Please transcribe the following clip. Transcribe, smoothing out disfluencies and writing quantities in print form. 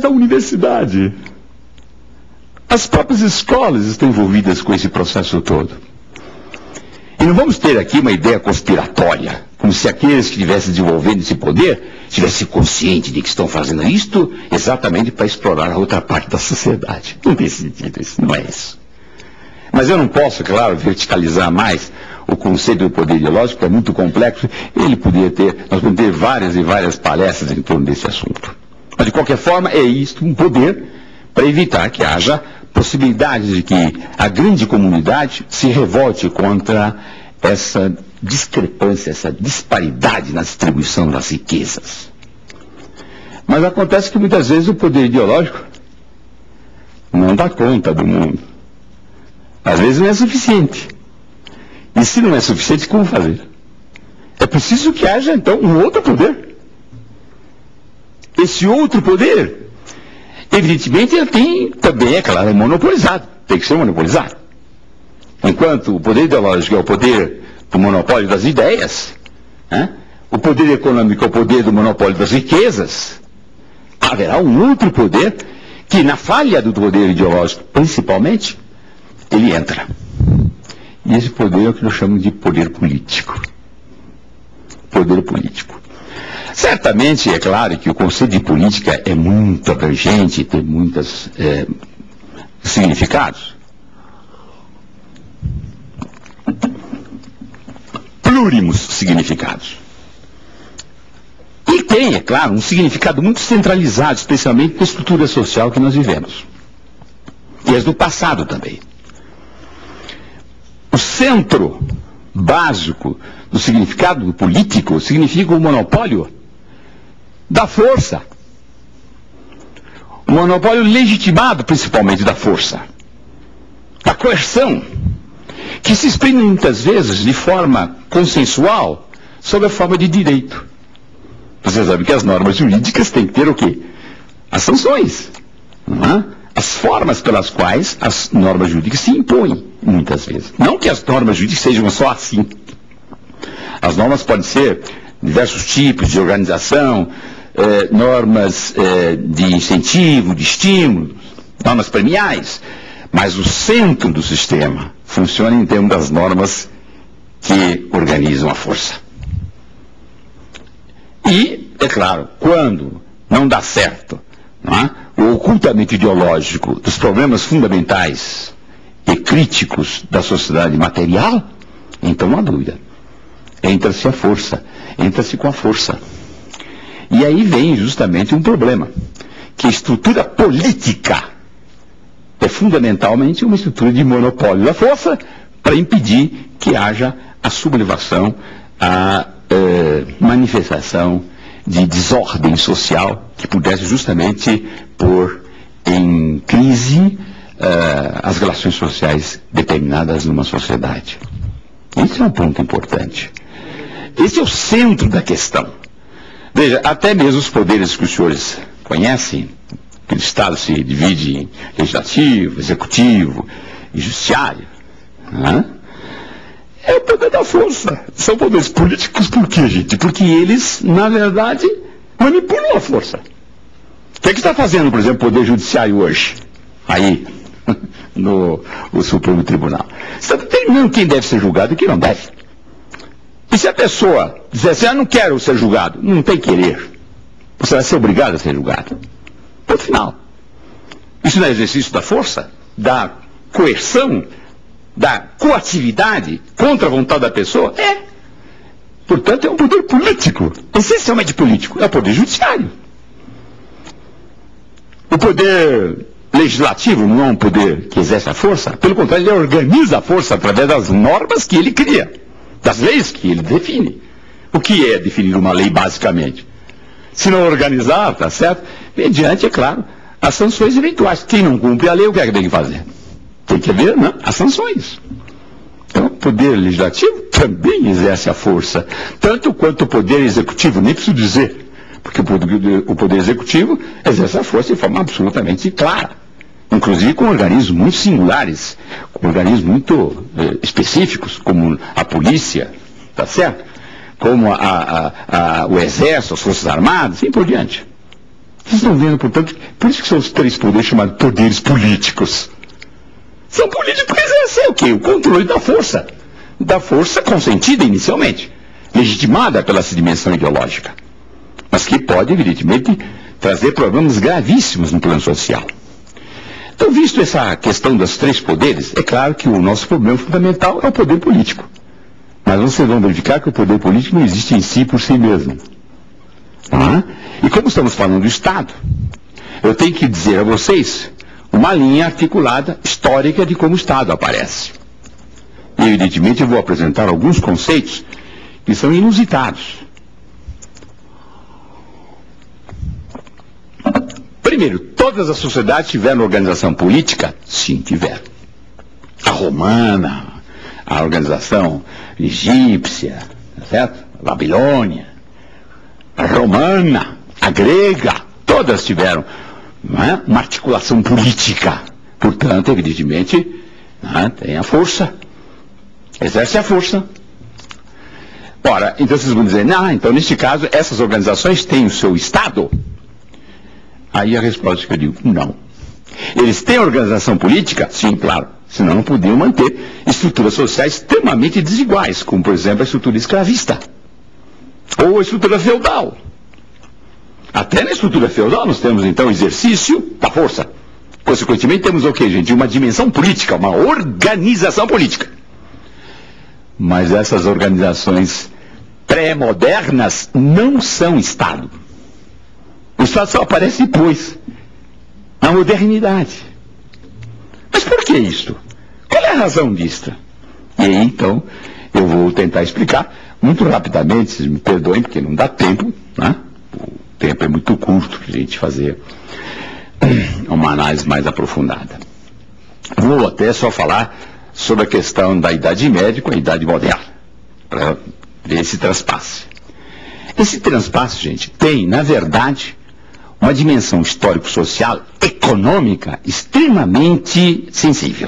da universidade. As próprias escolas estão envolvidas com esse processo todo. E não vamos ter aqui uma ideia conspiratória, como se aqueles que estivessem desenvolvendo esse poder estivessem conscientes de que estão fazendo isto exatamente para explorar a outra parte da sociedade. Não tem sentido isso, não é isso. Mas eu não posso, claro, verticalizar mais o conceito do poder ideológico, que é muito complexo. Nós podemos ter várias e várias palestras em torno desse assunto. Mas, de qualquer forma, é isto um poder para evitar que haja possibilidades de que a grande comunidade se revolte contra essa discrepância, essa disparidade na distribuição das riquezas. Mas acontece que muitas vezes o poder ideológico não dá conta do mundo. Às vezes não é suficiente. E se não é suficiente, como fazer? É preciso que haja, então, um outro poder. Esse outro poder, evidentemente, ele tem, também, é claro, é monopolizado. Tem que ser monopolizado. Enquanto o poder ideológico é o poder do monopólio das ideias, né? O poder econômico é o poder do monopólio das riquezas, haverá um outro poder que, na falha do poder ideológico, principalmente, ele entra. E esse poder é o que nós chamamos de poder político. Poder político. Certamente, é claro que o conceito de política é muito abrangente, tem muitos significados. Plúrimos significados. E tem, é claro, um significado muito centralizado, especialmente na estrutura social que nós vivemos. E é do passado também. O centro básico do significado político significa o monopólio da força. O monopólio legitimado, principalmente, da força. Da coerção, que se exprime muitas vezes de forma consensual, sob a forma de direito. Você sabe que as normas jurídicas têm que ter o quê? As sanções. Não é? As formas pelas quais as normas jurídicas se impõem, muitas vezes. Não que as normas jurídicas sejam só assim. As normas podem ser diversos tipos de organização, normas de incentivo, de estímulo, normas premiais, mas o centro do sistema funciona em termos das normas que organizam a força. E, é claro, quando não dá certo, não é? O ocultamento ideológico dos problemas fundamentais e críticos da sociedade material, então não há dúvida. Entra-se a força, entra-se com a força. E aí vem justamente um problema, que a estrutura política é fundamentalmente uma estrutura de monopólio da força para impedir que haja a sublevação, a manifestação de desordem social que pudesse justamente pôr em crise as relações sociais determinadas numa sociedade. Esse é um ponto importante. Esse é o centro da questão. Veja, até mesmo os poderes que os senhores conhecem, que o Estado se divide em legislativo, executivo e judiciário, né? É o poder da força. São poderes políticos por quê, gente? Porque eles, na verdade, manipulam a força. O que é que está fazendo, por exemplo, o Poder Judiciário hoje? Aí, no Supremo Tribunal. Está determinando quem deve ser julgado e quem não deve. E se a pessoa dizer assim, não quero ser julgado, não tem querer, você vai ser obrigado a ser julgado. Ponto final. Isso não é exercício da força, da coerção, da coatividade contra a vontade da pessoa? É. Portanto, é um poder político, essencialmente político. É o poder judiciário. O poder legislativo não é um poder que exerce a força, pelo contrário, ele organiza a força através das normas que ele cria, das leis que ele define. O que é definir uma lei, basicamente? Se não organizar, tá certo? Mediante, é claro, as sanções eventuais. Quem não cumpre a lei, o que é que tem que fazer? Tem que haver, né, as sanções. Então, o poder legislativo também exerce a força, tanto quanto o poder executivo, nem preciso dizer, porque o poder executivo exerce a força de forma absolutamente clara, inclusive com organismos muito singulares, com organismos muito específicos, como a polícia, tá certo? Como o exército, as forças armadas, e assim por diante. Vocês estão vendo, portanto, por isso que são os três poderes chamados poderes políticos. São políticos porque exercem o quê? O controle da força. Da força consentida inicialmente, legitimada pela essa dimensão ideológica, mas que pode, evidentemente, trazer problemas gravíssimos no plano social. Então, visto essa questão dos três poderes, é claro que o nosso problema fundamental é o poder político. Mas vocês vão verificar que o poder político não existe em si por si mesmo. E como estamos falando do Estado, eu tenho que dizer a vocês uma linha articulada, histórica, de como o Estado aparece. E, evidentemente, eu vou apresentar alguns conceitos que são inusitados. Primeiro, todas as sociedades tiveram organização política? Sim, tiveram. A romana, a organização egípcia, certo? A Babilônia, a romana, a grega, todas tiveram, não é, uma articulação política. Portanto, evidentemente, não é, tem a força, exerce a força. Ora, então vocês vão dizer, não, então neste caso, essas organizações têm o seu Estado? Aí a resposta que eu digo, não. Eles têm organização política? Sim, claro. Senão não podiam manter estruturas sociais extremamente desiguais, como, por exemplo, a estrutura escravista. Ou a estrutura feudal. Até na estrutura feudal nós temos, então, exercício da força. Consequentemente, temos o quê, gente? Uma dimensão política, uma organização política. Mas essas organizações pré-modernas não são Estado. O Estado só aparece depois, na modernidade. Mas por que isso? Qual é a razão disto? E aí, então, eu vou tentar explicar muito rapidamente, vocês me perdoem, porque não dá tempo, né? O tempo é muito curto para a gente fazer uma análise mais aprofundada. Vou até só falar sobre a questão da Idade Média com a Idade Moderna, para ver esse transpasse. Esse transpasse, gente, tem, na verdade, uma dimensão histórico-social, econômica, extremamente sensível.